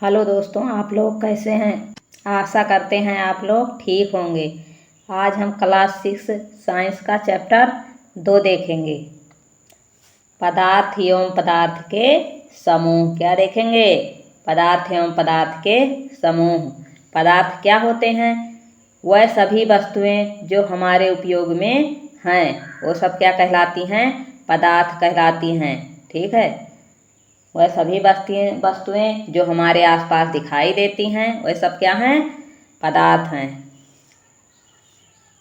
Hello दोस्तों, आप लोग कैसे हैं। आशा करते हैं आप लोग ठीक होंगे। आज हम क्लास 6 साइंस का चैप्टर 2 देखेंगे। पदार्थ एवं पदार्थ के समूह। क्या देखेंगे? पदार्थ एवं पदार्थ के समूह। पदार्थ क्या होते हैं? वह सभी वस्तुएं जो हमारे उपयोग में हैं वो सब क्या कहलाती हैं? पदार्थ कहलाती हैं। ठीक है। वह सभी वस्तुएं जो हमारे आसपास दिखाई देती हैं वह सब क्या हैं? पदार्थ हैं।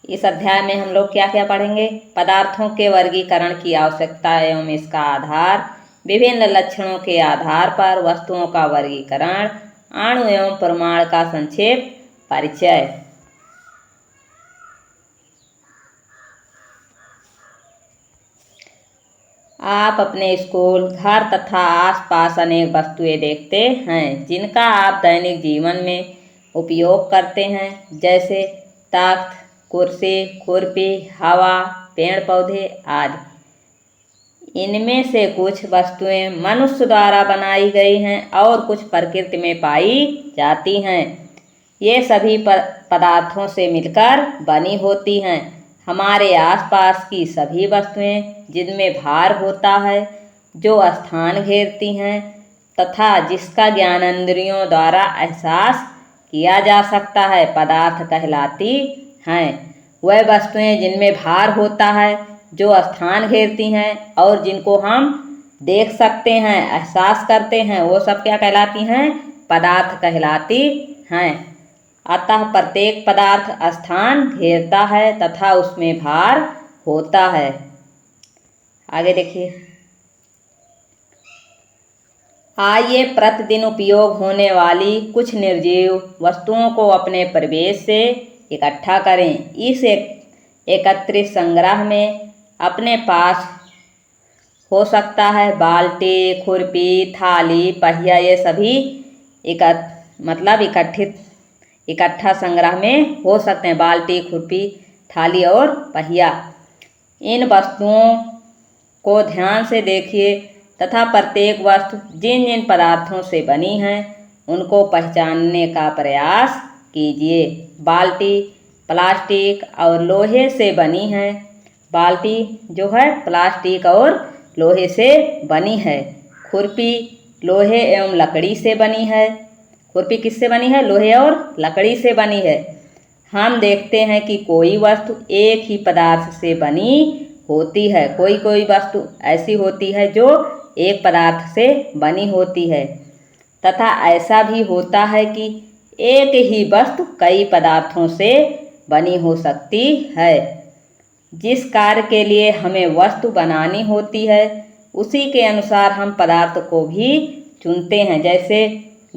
इस अध्याय में हम लोग क्या क्या पढ़ेंगे? पदार्थों के वर्गीकरण की आवश्यकता एवं इसका आधार, विभिन्न लक्षणों के आधार पर वस्तुओं का वर्गीकरण, अणु एवं परमाणु का संक्षेप परिचय। आप अपने स्कूल, घर तथा आसपास अनेक वस्तुएं देखते हैं जिनका आप दैनिक जीवन में उपयोग करते हैं, जैसे तख्त, कुर्सी, खुरपी, हवा, पेड़ पौधे आदि। इनमें से कुछ वस्तुएं मनुष्य द्वारा बनाई गई हैं और कुछ प्रकृति में पाई जाती हैं। ये सभी पदार्थों से मिलकर बनी होती हैं। हमारे आसपास की सभी वस्तुएं जिनमें भार होता है, जो स्थान घेरती हैं तथा जिसका ज्ञानेंद्रियों द्वारा एहसास किया जा सकता है, पदार्थ कहलाती हैं। वह वस्तुएं जिनमें भार होता है, जो स्थान घेरती हैं और जिनको हम देख सकते हैं, एहसास करते हैं, वो सब क्या कहलाती हैं? पदार्थ कहलाती हैं। अतः प्रत्येक पदार्थ स्थान घेरता है तथा उसमें भार होता है। आगे देखिए। आइए प्रतिदिन उपयोग होने वाली कुछ निर्जीव वस्तुओं को अपने परिवेश से इकट्ठा करें। इस एकत्रित संग्रह में अपने पास हो सकता है बाल्टी, खुरपी, थाली, पहिया। ये सभी इकट्ठा संग्रह में हो सकते हैं। बाल्टी, खुरपी, थाली और पहिया। इन वस्तुओं को ध्यान से देखिए तथा प्रत्येक वस्तु जिन जिन पदार्थों से बनी है उनको पहचानने का प्रयास कीजिए। बाल्टी प्लास्टिक और लोहे से बनी है। बाल्टी जो है प्लास्टिक और लोहे से बनी है। खुरपी लोहे एवं लकड़ी से बनी है। खुरपी किससे बनी है? लोहे और लकड़ी से बनी है। हम देखते हैं कि कोई वस्तु एक ही पदार्थ से बनी होती है, कोई वस्तु ऐसी होती है जो एक पदार्थ से बनी होती है, तथा ऐसा भी होता है कि एक ही वस्तु कई पदार्थों से बनी हो सकती है। जिस कार्य के लिए हमें वस्तु बनानी होती है उसी के अनुसार हम पदार्थ को भी चुनते हैं। जैसे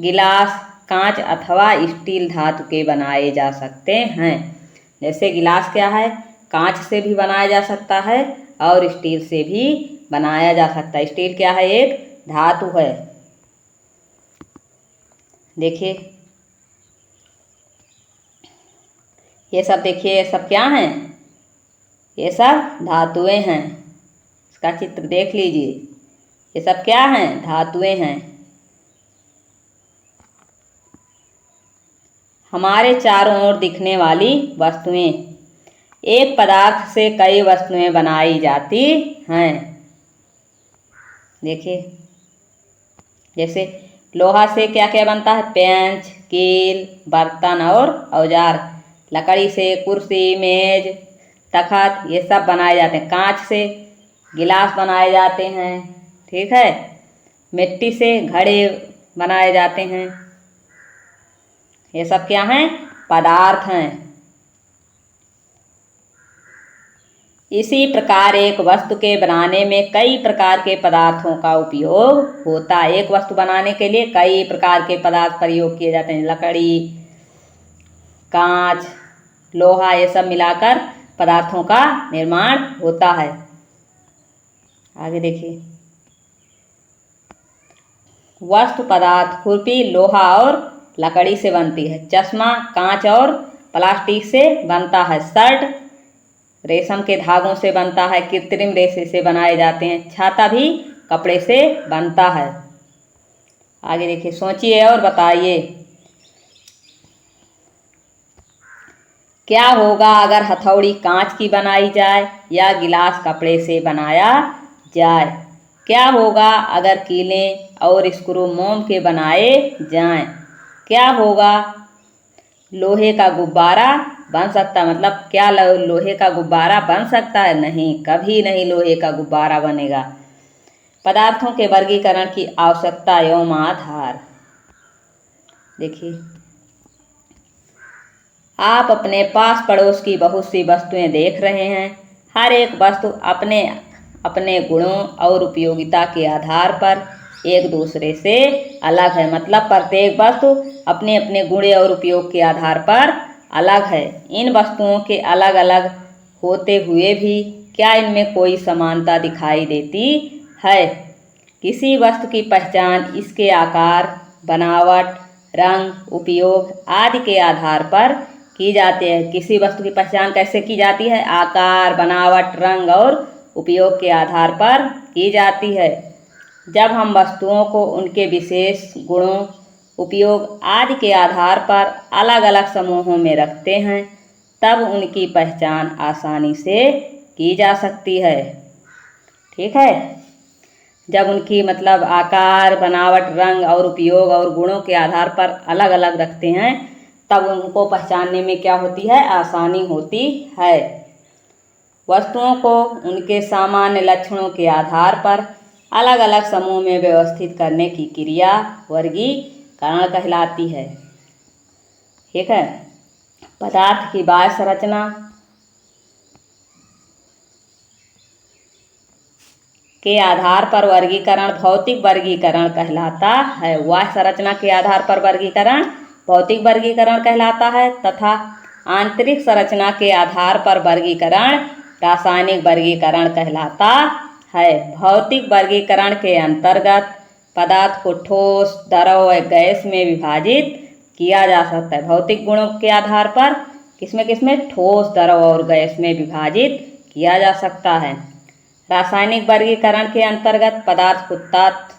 गिलास कांच अथवा स्टील धातु के बनाए जा सकते हैं। जैसे गिलास क्या है? कांच से भी बनाया जा सकता है और स्टील से भी बनाया जा सकता है। स्टील क्या है? एक धातु है। देखिए ये सब, देखिए ये सब क्या हैं? ये सब धातुएं हैं। इसका चित्र देख लीजिए। ये सब क्या हैं? धातुएं हैं। हमारे चारों ओर दिखने वाली वस्तुएं। एक पदार्थ से कई वस्तुएं बनाई जाती हैं। देखिए जैसे लोहा से क्या क्या बनता है? पेंच, कील, बर्तन और औजार। लकड़ी से कुर्सी, मेज, तख्त ये सब बनाए जाते हैं। कांच से गिलास बनाए जाते हैं। ठीक है। मिट्टी से घड़े बनाए जाते हैं। ये सब क्या हैं? पदार्थ हैं। इसी प्रकार एक वस्तु के बनाने में कई प्रकार के पदार्थों का उपयोग होता है। एक वस्तु बनाने के लिए कई प्रकार के पदार्थ प्रयोग किए जाते हैं। लकड़ी, कांच, लोहा ये सब मिलाकर पदार्थों का निर्माण होता है। आगे देखिए। वस्तु पदार्थ खुरपी लोहा और लकड़ी से बनती है। चश्मा कांच और प्लास्टिक से बनता है। शर्ट रेशम के धागों से बनता है। कृत्रिम रेशे से बनाए जाते हैं। छाता भी कपड़े से बनता है। आगे देखिए, सोचिए और बताइए क्या होगा अगर हथौड़ी कांच की बनाई जाए या गिलास कपड़े से बनाया जाए। क्या होगा अगर कीलें और स्क्रू मोम के बनाए जाएं। क्या होगा लोहे का गुब्बारा बन सकता, मतलब क्या लोहे का गुब्बारा बन सकता है। नहीं, कभी नहीं लोहे का गुब्बारा बनेगा। पदार्थों के वर्गीकरण की आवश्यकता एवं आधार। देखिए, आप अपने पास पड़ोस की बहुत सी वस्तुएं देख रहे हैं। हर एक वस्तु अपने अपने गुणों और उपयोगिता के आधार पर एक दूसरे से अलग है। मतलब प्रत्येक वस्तु अपने अपने गुण और उपयोग के आधार पर अलग है। इन वस्तुओं के अलग अलग होते हुए भी क्या इनमें कोई समानता दिखाई देती है। किसी वस्तु की पहचान इसके आकार, बनावट, रंग, उपयोग आदि के आधार पर की जाती है। किसी वस्तु की पहचान कैसे की जाती है? आकार, बनावट, रंग और उपयोग के आधार पर की जाती है। जब हम वस्तुओं को उनके विशेष गुणों, उपयोग आदि के आधार पर अलग अलग समूहों में रखते हैं तब उनकी पहचान आसानी से की जा सकती है। ठीक है, जब उनकी मतलब आकार, बनावट, रंग और उपयोग और गुणों के आधार पर अलग अलग रखते हैं तब उनको पहचानने में क्या होती है? आसानी होती है। वस्तुओं को उनके सामान्य लक्षणों के आधार पर अलग अलग समूह में व्यवस्थित करने की क्रिया वर्गीकरण कहलाती है। ठीक है, पदार्थ की बाह्य संरचना के आधार पर वर्गीकरण भौतिक वर्गीकरण कहलाता है। बाह्य संरचना के आधार पर वर्गीकरण भौतिक वर्गीकरण कहलाता है तथा आंतरिक संरचना के आधार पर वर्गीकरण रासायनिक वर्गीकरण कहलाता है। भौतिक वर्गीकरण के अंतर्गत पदार्थ को ठोस, द्रव व गैस में विभाजित किया जा सकता है। भौतिक गुणों के आधार पर किसमें किसमें? ठोस, द्रव और गैस में विभाजित किया जा सकता है। रासायनिक वर्गीकरण के अंतर्गत पदार्थ को तत्व,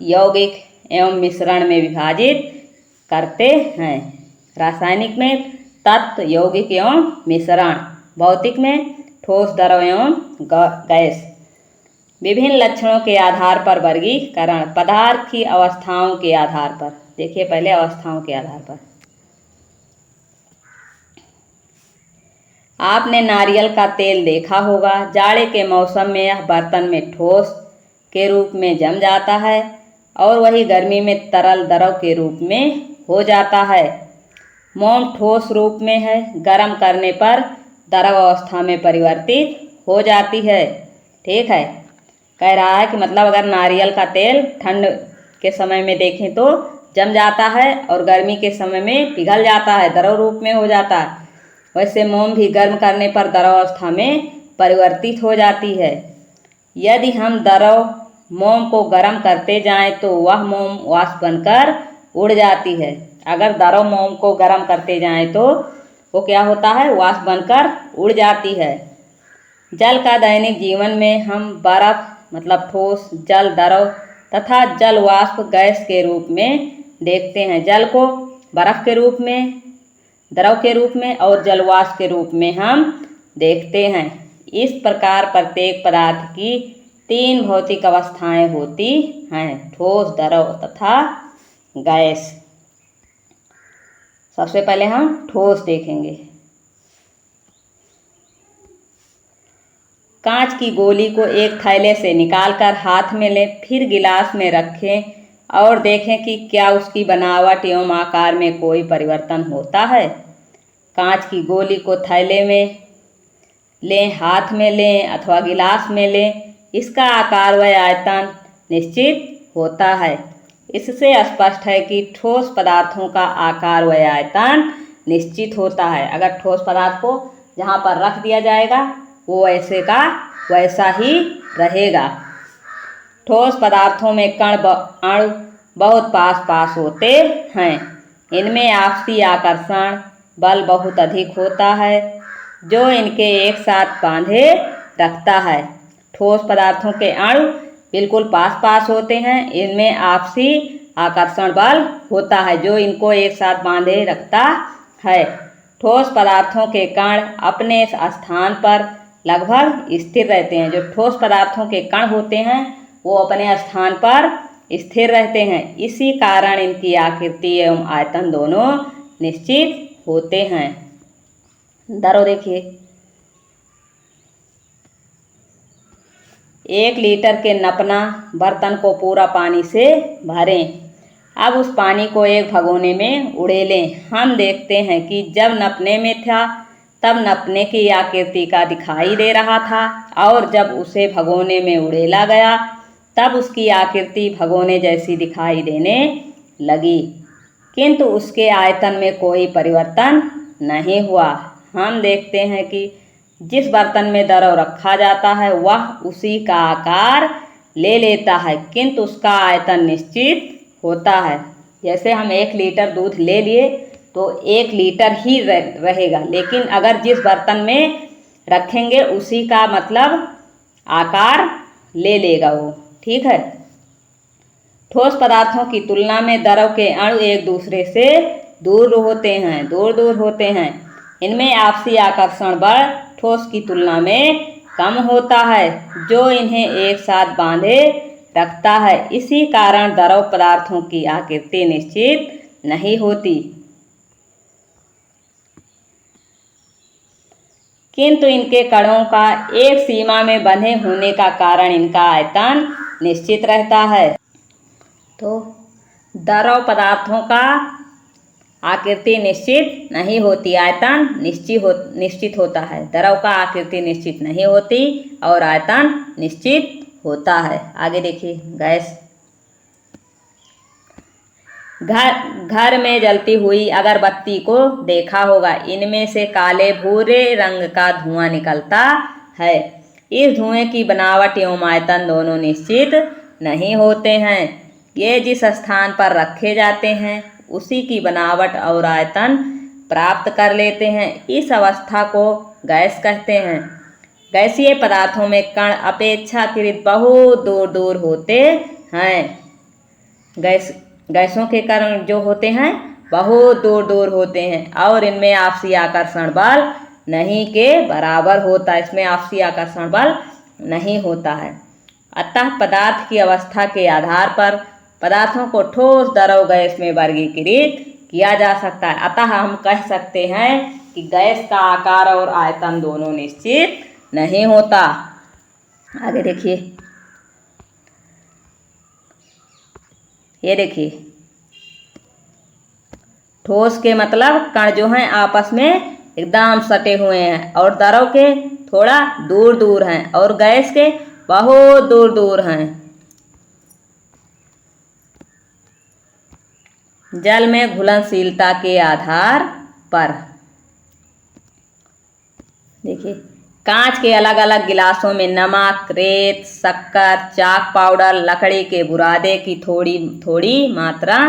यौगिक एवं मिश्रण में विभाजित करते हैं। रासायनिक में तत्व, यौगिक एवं मिश्रण, भौतिक में ठोस, द्रव एवं गैस। विभिन्न लक्षणों के आधार पर वर्गीकरण पदार्थ की अवस्थाओं के आधार पर। देखिए पहले अवस्थाओं के आधार पर। आपने नारियल का तेल देखा होगा। जाड़े के मौसम में यह बर्तन में ठोस के रूप में जम जाता है और वही गर्मी में तरल द्रव के रूप में हो जाता है। मोम ठोस रूप में है, गर्म करने पर द्रव अवस्था में परिवर्तित हो जाती है। ठीक है, कह रहा है कि मतलब अगर नारियल का तेल ठंड के समय में देखें तो जम जाता है और गर्मी के समय में पिघल जाता है, द्रव रूप में हो जाता है। वैसे मोम भी गर्म करने पर द्रव अवस्था में परिवर्तित हो जाती है। यदि हम द्रव मोम को गर्म करते जाएं तो वह मोम वाष्प बनकर उड़ जाती है। अगर द्रव मोम को गर्म करते जाएं तो वो क्या होता है? वाष्प बनकर उड़ जाती है। जल का दैनिक जीवन में हम बर्फ मतलब ठोस, जल द्रव तथा जल वाष्प गैस के रूप में देखते हैं। जल को बर्फ के रूप में, द्रव के रूप में और जल वाष्प के रूप में हम देखते हैं। इस प्रकार प्रत्येक पदार्थ की 3 भौतिक अवस्थाएं होती हैं, ठोस, द्रव तथा गैस। सबसे पहले हम ठोस देखेंगे। कांच की गोली को एक थैले से निकालकर हाथ में लें, फिर गिलास में रखें और देखें कि क्या उसकी बनावट एवं आकार में कोई परिवर्तन होता है। कांच की गोली को थैले में लें, हाथ में लें अथवा गिलास में लें, इसका आकार व आयतन निश्चित होता है। इससे स्पष्ट है कि ठोस पदार्थों का आकार व आयतन निश्चित होता है। अगर ठोस पदार्थ को जहाँ पर रख दिया जाएगा वो ऐसे का वैसा ही रहेगा। ठोस पदार्थों में कण अणु बहुत पास पास होते हैं। इनमें आपसी आकर्षण बल बहुत अधिक होता है जो इनके एक साथ बांधे रखता है। ठोस पदार्थों के अणु बिल्कुल पास पास होते हैं। इनमें आपसी आकर्षण बल होता है जो इनको एक साथ बांधे रखता है। ठोस पदार्थों के कण अपने स्थान पर लगभग स्थिर रहते हैं। जो ठोस पदार्थों के कण होते हैं वो अपने स्थान पर स्थिर रहते हैं, इसी कारण इनकी आकृति एवं आयतन दोनों निश्चित होते हैं। दरो देखिए, 1 लीटर के नपना बर्तन को पूरा पानी से भरें। अब उस पानी को एक भगोने में उड़ेलें। हम देखते हैं कि जब नपने में था तब नपने की आकृति का दिखाई दे रहा था और जब उसे भगोने में उड़ेला गया तब उसकी आकृति भगोने जैसी दिखाई देने लगी, किंतु उसके आयतन में कोई परिवर्तन नहीं हुआ। हम देखते हैं कि जिस बर्तन में दरव रखा जाता है वह उसी का आकार ले लेता है, किंतु उसका आयतन निश्चित होता है। जैसे हम 1 लीटर दूध ले लिए तो 1 लीटर ही रहेगा, लेकिन अगर जिस बर्तन में रखेंगे उसी का मतलब आकार ले लेगा वो, ठीक है। ठोस पदार्थों की तुलना में द्रव के अणु एक दूसरे से दूर होते हैं। इनमें आपसी आकर्षण बल ठोस की तुलना में कम होता है जो इन्हें एक साथ बांधे रखता है। इसी कारण द्रव पदार्थों की आकृति निश्चित नहीं होती, किंतु इनके कणों का एक सीमा में बंधे होने का कारण इनका आयतन निश्चित रहता है। तो द्रव पदार्थों का आकृति निश्चित नहीं होती, आयतन निश्चित होता है। द्रव का आकृति निश्चित नहीं होती और आयतन निश्चित होता है। आगे देखिए, गैस। घर में जलती हुई अगरबत्ती को देखा होगा। इनमें से काले भूरे रंग का धुआं निकलता है। इस धुएं की बनावट एवं आयतन दोनों निश्चित नहीं होते हैं। ये जिस स्थान पर रखे जाते हैं उसी की बनावट और आयतन प्राप्त कर लेते हैं। इस अवस्था को गैस कहते हैं। गैसीय पदार्थों में कण अपेक्षाकृत बहुत दूर दूर होते हैं। गैसों के कण जो होते हैं बहुत दूर दूर होते हैं और इनमें आपसी आकर्षण बल नहीं के बराबर होता है। इसमें आपसी आकर्षण बल नहीं होता है। अतः पदार्थ की अवस्था के आधार पर पदार्थों को ठोस, द्रव, गैस में वर्गीकृत किया जा सकता है। अतः हम कह सकते हैं कि गैस का आकार और आयतन दोनों निश्चित नहीं होता। आगे देखिए, ये देखिए, ठोस के मतलब कण जो हैं आपस में एकदम सटे हुए हैं और द्रव के थोड़ा दूर दूर हैं और गैस के बहुत दूर दूर हैं। जल में घुलनशीलता के आधार पर देखिए, कांच के अलग अलग गिलासों में नमक, रेत, शक्कर, चाक पाउडर, लकड़ी के बुरादे की थोड़ी थोड़ी मात्रा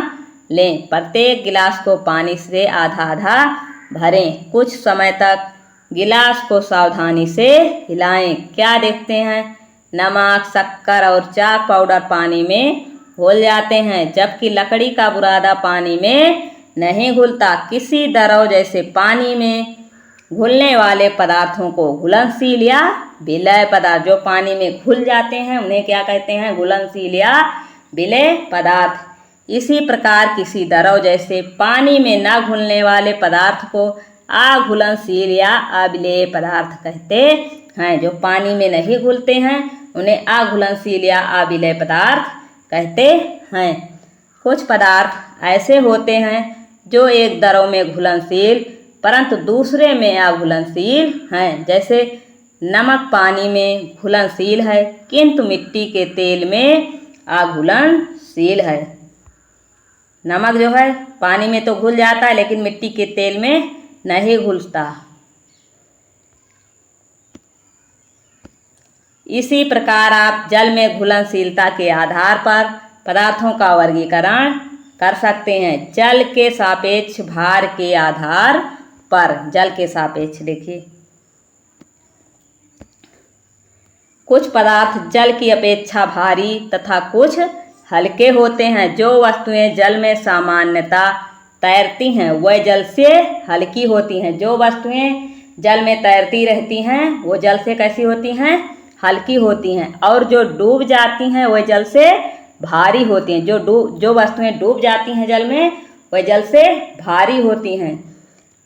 लें। प्रत्येक गिलास को पानी से आधा आधा भरें। कुछ समय तक गिलास को सावधानी से हिलाएं। क्या देखते हैं? नमक, शक्कर और चाक पाउडर पानी में घुल जाते हैं, जबकि लकड़ी का बुरादा पानी में नहीं घुलता। किसी द्रव जैसे पानी में घुलने वाले पदार्थों को घुलनशील या विलय पदार्थ, जो पानी में घुल जाते हैं उन्हें क्या कहते हैं? घुलनशील या विलय पदार्थ। इसी प्रकार किसी द्रव जैसे पानी में न घुलने वाले पदार्थ को अघुलनशील या अविलेय पदार्थ कहते हैं। जो पानी में नहीं घुलते हैं उन्हें अघुलनशील या अविलेय पदार्थ कहते हैं। कुछ पदार्थ ऐसे होते हैं जो एक द्रव में घुलनशील परंतु दूसरे में अघुलनशील हैं। जैसे नमक पानी में घुलनशील है किंतु मिट्टी के तेल में अघुलनशील है। नमक जो है पानी में तो घुल जाता है लेकिन मिट्टी के तेल में नहीं घुलता। इसी प्रकार आप जल में घुलनशीलता के आधार पर पदार्थों का वर्गीकरण कर सकते हैं। जल के सापेक्ष भार के आधार पर, जल के सापेक्ष देखिए, कुछ पदार्थ जल की अपेक्षा भारी तथा कुछ हल्के होते हैं। जो वस्तुएं जल में सामान्यतः तैरती हैं वह जल से हल्की होती हैं। जो वस्तुएं जल में तैरती रहती हैं वो जल से कैसी होती हैं? हल्की होती हैं। और जो डूब जाती हैं वह जल से भारी होती हैं। जो वस्तुएं डूब जाती हैं जल में वह जल से भारी होती हैं।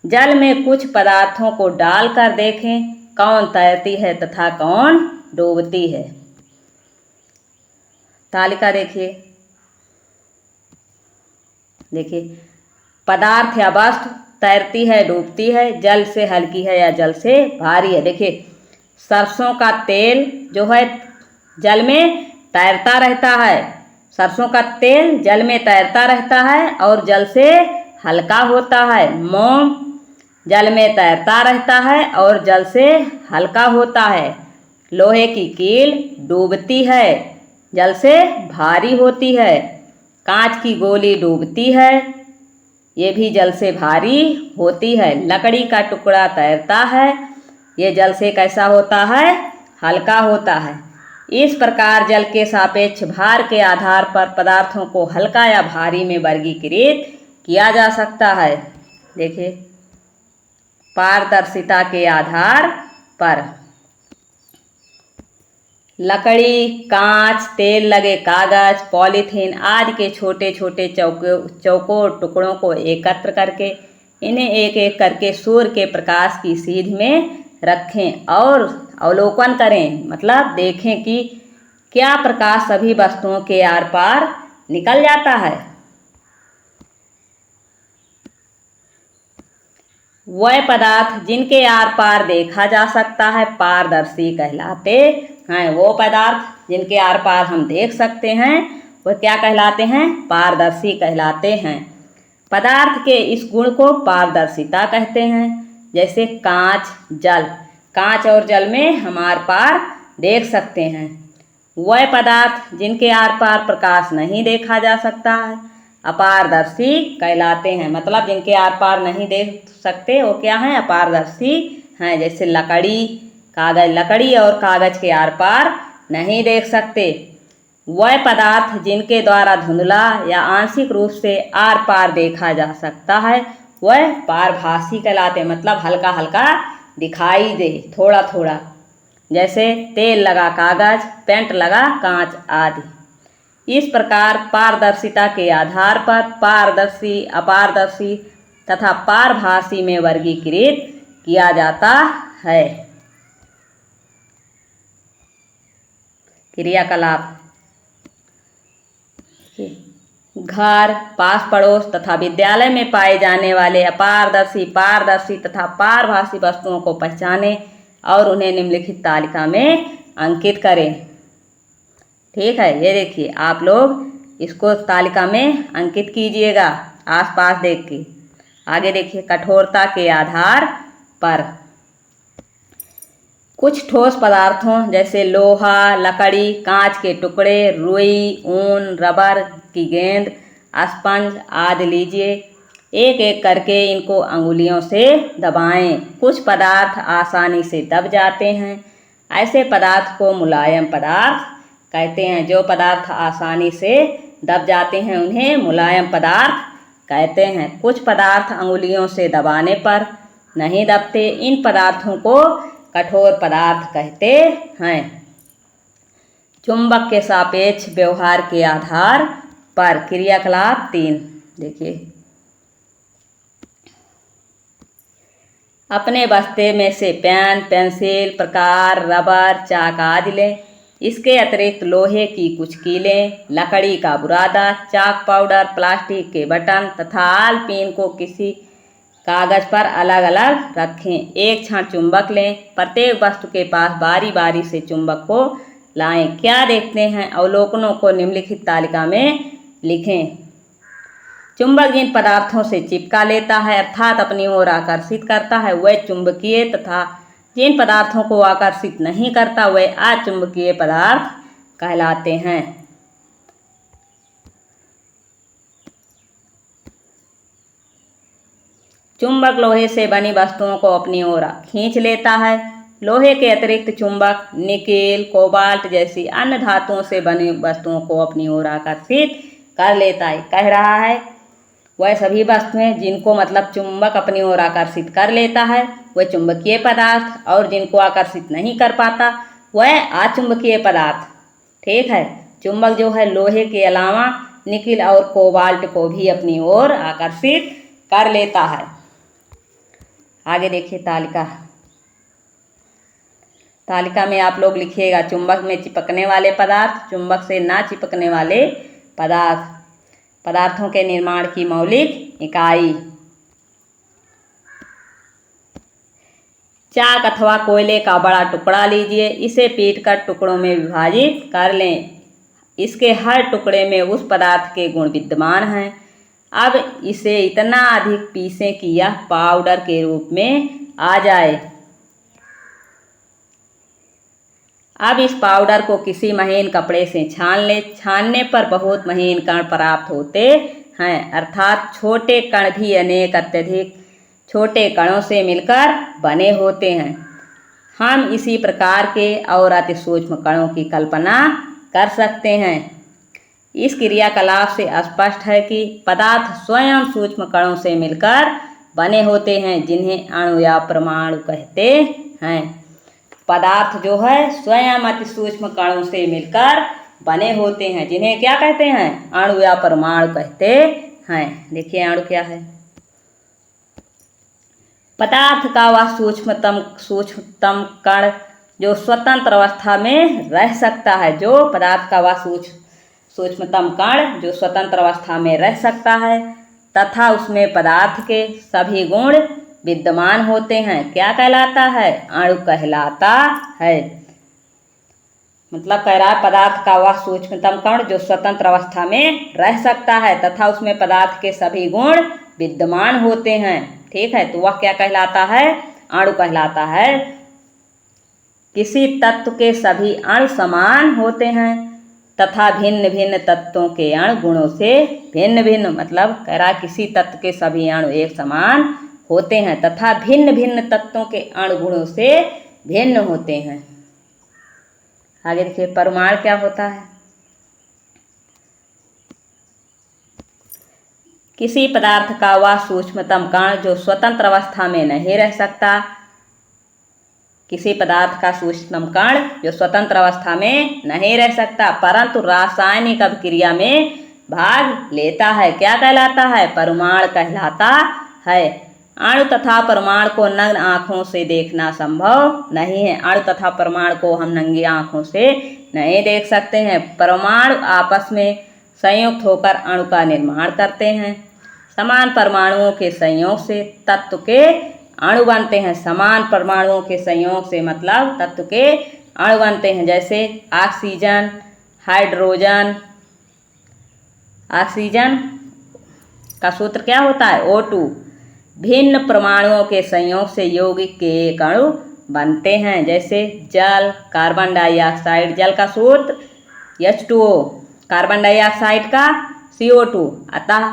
जल में कुछ पदार्थों को डालकर देखें कौन तैरती है तथा कौन डूबती है। तालिका देखिए पदार्थ या वस्तु तैरती है, डूबती है, जल से हल्की है या जल से भारी है। देखिए सरसों का तेल जो है जल में तैरता रहता है। सरसों का तेल जल में तैरता रहता है और जल से हल्का होता है। मोम जल में तैरता रहता है और जल से हल्का होता है। लोहे की कील डूबती है, जल से भारी होती है। कांच की गोली डूबती है, ये भी जल से भारी होती है। लकड़ी का टुकड़ा तैरता है, ये जल से कैसा होता है? हल्का होता है। इस प्रकार जल के सापेक्ष भार के आधार पर पदार्थों को हल्का या भारी में वर्गीकृत किया जा सकता है। देखिए पारदर्शिता के आधार पर लकड़ी, कांच, तेल लगे कागज, पॉलीथीन आदि के छोटे छोटे चौकोर टुकड़ों को एकत्र करके इन्हें एक एक करके सूर्य के प्रकाश की सीध में रखें और अवलोकन करें, मतलब देखें कि क्या प्रकाश सभी वस्तुओं के आर पार निकल जाता है। वह पदार्थ जिनके आर पार देखा जा सकता है पारदर्शी कहलाते हैं। वो पदार्थ जिनके आर पार हम देख सकते हैं वह क्या कहलाते हैं? पारदर्शी कहलाते हैं। पदार्थ के इस गुण को पारदर्शिता कहते हैं। जैसे कांच और जल में हम आर पार देख सकते हैं। वह पदार्थ जिनके आर पार प्रकाश नहीं देखा जा सकता है अपारदर्शी कहलाते हैं। मतलब जिनके आर पार नहीं देख सकते वो क्या हैं? अपारदर्शी हैं। जैसे लकड़ी और कागज के आर पार नहीं देख सकते। वह पदार्थ जिनके द्वारा धुंधला या आंशिक रूप से आर पार देखा जा सकता है वह पारभासी कहलाते हैं। मतलब हल्का हल्का दिखाई दे, थोड़ा थोड़ा। जैसे तेल लगा कागज, पेंट लगा कांच आदि। इस प्रकार पारदर्शिता के आधार पर पारदर्शी, अपारदर्शी तथा पारभासी में वर्गीकृत किया जाता है। क्रियाकलाप घर, पास पड़ोस तथा विद्यालय में पाए जाने वाले अपारदर्शी, पारदर्शी तथा पारभासी वस्तुओं को पहचानें और उन्हें निम्नलिखित तालिका में अंकित करें। ठीक है, ये देखिए आप लोग इसको तालिका में अंकित कीजिएगा आसपास देख के। आगे देखिए कठोरता के आधार पर कुछ ठोस पदार्थों जैसे लोहा, लकड़ी, कांच के टुकड़े, रुई, ऊन, रबर की गेंद, स्पंज आदि लीजिए। एक एक करके इनको अंगुलियों से दबाएं। कुछ पदार्थ आसानी से दब जाते हैं। ऐसे पदार्थ को मुलायम पदार्थ कहते हैं। जो पदार्थ आसानी से दब जाते हैं उन्हें मुलायम पदार्थ कहते हैं। कुछ पदार्थ अंगुलियों से दबाने पर नहीं दबते, इन पदार्थों को कठोर पदार्थ कहते हैं। चुंबक के सापेक्ष व्यवहार के आधार पर क्रियाकलाप 3 देखिए। अपने बस्ते में से पेन, पेंसिल, प्रकार, रबर, चाक आदि लें। इसके अतिरिक्त लोहे की कुछ कीलें, लकड़ी का बुरादा, चाक पाउडर, प्लास्टिक के बटन तथा आल पिन को किसी कागज पर अलग अलग रखें। एक क्षण चुंबक लें। प्रत्येक वस्तु के पास बारी बारी से चुंबक को लाएं। क्या देखते हैं? अवलोकनों को निम्नलिखित तालिका में लिखें। चुंबक जिन पदार्थों से चिपका लेता है अर्थात अपनी ओर आकर्षित करता है वह चुंबकीय तथा जिन पदार्थों को आकर्षित नहीं करता वह अचुंबकीय पदार्थ कहलाते हैं। चुंबक लोहे से बनी वस्तुओं को अपनी ओर खींच लेता है। लोहे के अतिरिक्त चुंबक निकेल कोबाल्ट जैसी अन्य धातुओं से बनी वस्तुओं को अपनी ओर आकर्षित कर लेता है। कह रहा है वह सभी वस्तुएं जिनको मतलब चुंबक अपनी ओर आकर्षित कर लेता है वह चुंबकीय पदार्थ, और जिनको आकर्षित नहीं कर पाता वह अचुंबकीय पदार्थ। ठीक है, चुंबक जो है लोहे के अलावा निकिल और कोबाल्ट को भी अपनी ओर आकर्षित कर लेता है। आगे देखिए तालिका। तालिका में आप लोग लिखिएगा चुंबक में चिपकने वाले पदार्थ, चुंबक से ना चिपकने वाले पदार्थ, पदार्थों के निर्माण की मौलिक इकाई। चाक अथवा कोयले का बड़ा टुकड़ा लीजिए, इसे पीटकर टुकड़ों में विभाजित कर लें। इसके हर टुकड़े में उस पदार्थ के गुण विद्यमान हैं। अब इसे इतना अधिक पीसें कि यह पाउडर के रूप में आ जाए। अब इस पाउडर को किसी महीन कपड़े से छान लें। छानने पर बहुत महीन कण प्राप्त होते हैं, अर्थात छोटे कण भी अनेक अत्यधिक छोटे कणों से मिलकर बने होते हैं। हम इसी प्रकार के और अति सूक्ष्म कणों की कल्पना कर सकते हैं। इस क्रियाकलाप से स्पष्ट है कि पदार्थ स्वयं सूक्ष्म कणों से मिलकर बने होते हैं, जिन्हें अणु या परमाणु कहते हैं। पदार्थ जो है स्वयं अति सूक्ष्म कणों से मिलकर बने होते हैं, जिन्हें क्या कहते हैं? अणु या परमाणु कहते हैं। देखिए अणु क्या है। पदार्थ का वह सूक्ष्मतम कण जो स्वतंत्र अवस्था में रह सकता है, जो पदार्थ का वह सूक्ष्मतम कण जो स्वतंत्र अवस्था में रह सकता है तथा उसमें पदार्थ के सभी गुण विद्यमान होते हैं, क्या कहलाता है? अणु कहलाता है। मतलब कह रहा है पदार्थ का वह सूक्ष्मतम कण जो स्वतंत्र अवस्था में रह सकता है तथा उसमें पदार्थ के सभी गुण विद्यमान होते हैं। ठीक है, तो वह क्या कहलाता है? अणु कहलाता है। किसी तत्व के सभी अणु समान होते हैं तथा भिन्न भिन्न तत्वों के अणु गुणों से भिन्न भिन्न, मतलब कह रहा है किसी तत्व के सभी अणु एक समान होते हैं तथा भिन्न भिन्न तत्वों के अणु गुणों से भिन्न होते हैं। आगे देखिए परमाणु क्या होता है। किसी पदार्थ का वह सूक्ष्मतम कण जो स्वतंत्र अवस्था में नहीं रह सकता, किसी पदार्थ का सूक्ष्मतम कण जो स्वतंत्र अवस्था में नहीं रह सकता परंतु रासायनिक अभिक्रिया में भाग लेता है, क्या कहलाता है? परमाणु कहलाता है। अणु तथा परमाणु को नग्न आँखों से देखना संभव नहीं है। अणु तथा परमाणु को हम नंगी आँखों से नहीं देख सकते हैं। परमाणु आपस में संयुक्त होकर अणु का निर्माण करते हैं। समान परमाणुओं के संयोग से तत्व के अणु बनते हैं। समान परमाणुओं के संयोग से मतलब तत्व के अणु बनते हैं, जैसे ऑक्सीजन, हाइड्रोजन। ऑक्सीजन का सूत्र क्या होता है? O2। भिन्न परमाणुओं के संयोग से यौगिक के एक अणु बनते हैं, जैसे जल, कार्बन डाइऑक्साइड। जल का सूत्र H2O, कार्बन डाइऑक्साइड का CO2। अतः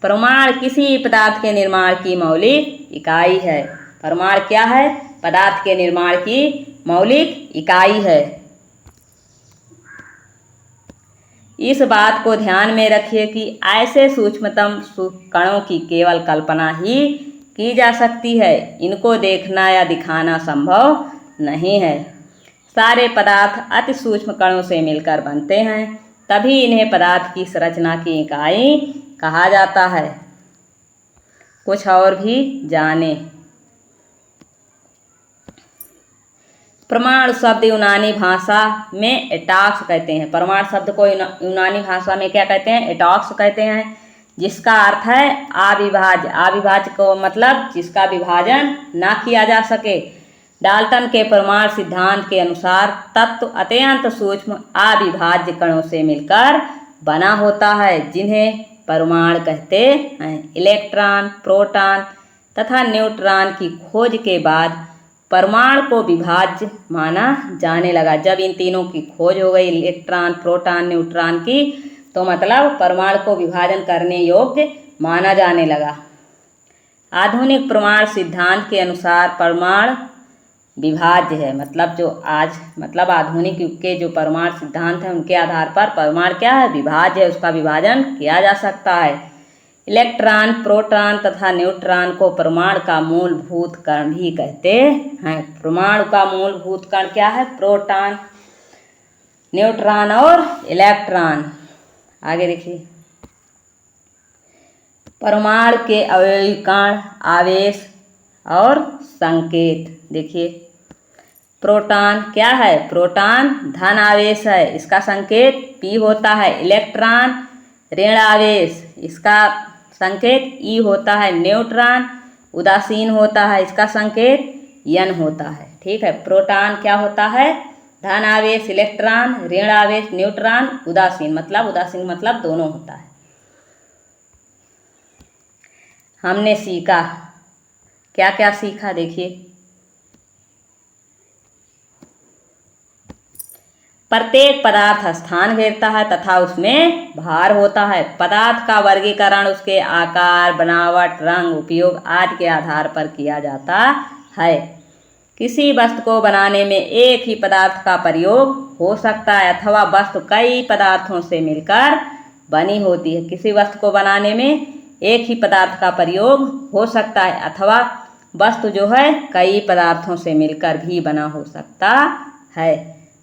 परमाणु किसी पदार्थ के निर्माण की मौलिक इकाई है। परमाणु क्या है? पदार्थ के निर्माण की मौलिक इकाई है। इस बात को ध्यान में रखिए कि ऐसे सूक्ष्मतम कणों की केवल कल्पना ही की जा सकती है, इनको देखना या दिखाना संभव नहीं है। सारे पदार्थ अति सूक्ष्म कणों से मिलकर बनते हैं, तभी इन्हें पदार्थ की संरचना की इकाई कहा जाता है। कुछ और भी जाने। परमाणु शब्द यूनानी भाषा में एटॉक्स कहते हैं। परमाणु शब्द को यूनानी भाषा में क्या कहते हैं? एटॉक्स कहते हैं, जिसका अर्थ है अविभाज्य। अविभाज्य को मतलब जिसका विभाजन ना किया जा सके। डाल्टन के परमाणु सिद्धांत के अनुसार तत्व अत्यंत सूक्ष्म अविभाज्य कणों से मिलकर बना होता है, जिन्हें परमाणु कहते हैं। इलेक्ट्रॉन, प्रोटॉन तथा न्यूट्रॉन की खोज के बाद परमाणु को विभाज्य माना जाने लगा। जब इन तीनों की खोज हो गई, इलेक्ट्रॉन, प्रोटॉन, न्यूट्रॉन की, तो मतलब परमाणु को विभाजन करने योग्य माना जाने लगा। आधुनिक परमाणु सिद्धांत के अनुसार परमाणु विभाज्य है। मतलब जो आधुनिक युग के जो परमाणु सिद्धांत हैं उनके आधार पर परमाणु क्या है, विभाज्य है, उसका विभाजन किया जा सकता है। इलेक्ट्रॉन, प्रोटॉन तथा न्यूट्रॉन को परमाणु का मूलभूत कण भी कहते हैं। परमाणु का मूलभूत कण क्या है, प्रोटॉन, न्यूट्रॉन और इलेक्ट्रॉन। आगे देखिए, परमाणु के अवयवी कण, आवेश और संकेत। देखिए, प्रोटॉन क्या है, प्रोटॉन धन आवेश है, इसका संकेत P होता है। इलेक्ट्रॉन ऋण आवेश, इसका संकेत E होता है। न्यूट्रॉन उदासीन होता है, इसका संकेत N होता है। ठीक है, प्रोटॉन क्या होता है, धन आवेश, इलेक्ट्रॉन ऋण आवेश, न्यूट्रॉन उदासीन मतलब दोनों होता है। हमने सीखा, क्या क्या सीखा, देखिए, प्रत्येक पदार्थ स्थान घेरता है तथा उसमें भार होता है। पदार्थ का वर्गीकरण उसके आकार, बनावट, रंग, उपयोग आदि के आधार पर किया जाता है। किसी वस्तु को बनाने में एक ही पदार्थ का प्रयोग हो सकता है अथवा वस्तु कई पदार्थों से मिलकर बनी होती है। किसी वस्तु को बनाने में एक ही पदार्थ का प्रयोग हो सकता है अथवा वस्तु जो है कई पदार्थों से मिलकर भी बना हो सकता है।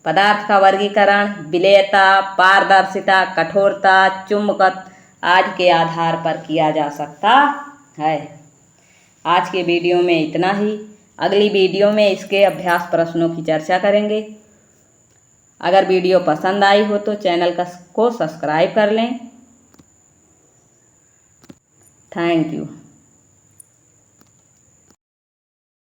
पदार्थ का वर्गीकरण विलेयता, पारदर्शिता, कठोरता, चुंबकत्व आदि के आधार पर किया जा सकता है। आज के वीडियो में इतना ही। अगली वीडियो में इसके अभ्यास प्रश्नों की चर्चा करेंगे। अगर वीडियो पसंद आई हो तो चैनल को सब्सक्राइब कर लें। Thank you.